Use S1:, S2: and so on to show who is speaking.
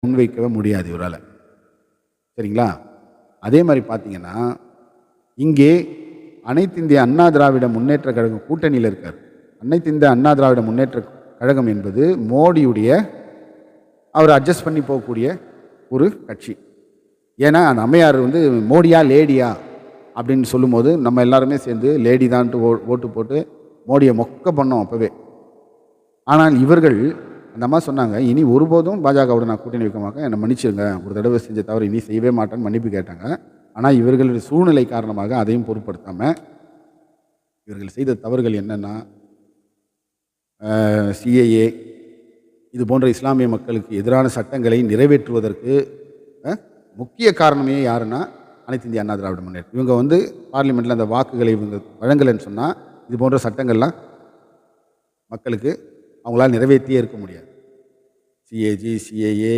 S1: முன்வைக்கவே முடியாது இவரால. சரிங்களா? அதே மாரி பார்த்தீங்கன்னா, இங்கே அனைத்து இந்திய அண்ணா திராவிட முன்னேற்றக் கழகம் கூட்டணியில இருக்காரு. அனைத்து இந்திய அண்ணா திராவிட முன்னேற்றக் கழகம் என்பது மோடியுடைய அவர் அட்ஜஸ்ட் பண்ணி போகக்கூடிய ஒரு கட்சி. ஏன்னா, அந்த அம்மையார் வந்து மோடியா, லேடியா அப்படின்னு சொல்லும்போது, நம்ம எல்லாருமே சேர்ந்து லேடி தான்ட்டு ஓட்டு போட்டு மோடிய மொக்க பண்ணோம் அப்பவே. ஆனால் இவர்கள் அந்த அம்மா சொன்னாங்க, "இனி ஒருபோதும் பாஜகவோட நான் கூட்டணி வைக்க மாட்டேன். என்ன மன்னிச்சிடுங்க. ஒரு தடவ செஞ்ச தவறு இனி செய்யவே மாட்டேன்னு" மன்னிப்பு கேட்டாங்க. ஆனா, இவர்களுடைய சூழ்நிலை காரணமாக அதையும் பொருட்படுத்தாம, இவர்கள் செய்த தவறுகள் என்னன்னா, சிஏஏ இது போன்ற இஸ்லாமிய மக்களுக்கு எதிரான சட்டங்களை நிறைவேற்றுவதற்கு அ முக்கிய காரணமே யாருன்னா, அனைத்து இந்திய அண்ணா திராவிட முன்னேற்றம். இவங்க வந்து பார்லிமென்ட்ல அந்த வாக்குகளை இவங்க வழங்கலைன்னு சொன்னா, இது போன்ற சட்டங்கள்லாம் மக்களுக்கு அவங்களால நிறைவேற்றியே இருக்க முடியாது. CAG, CAA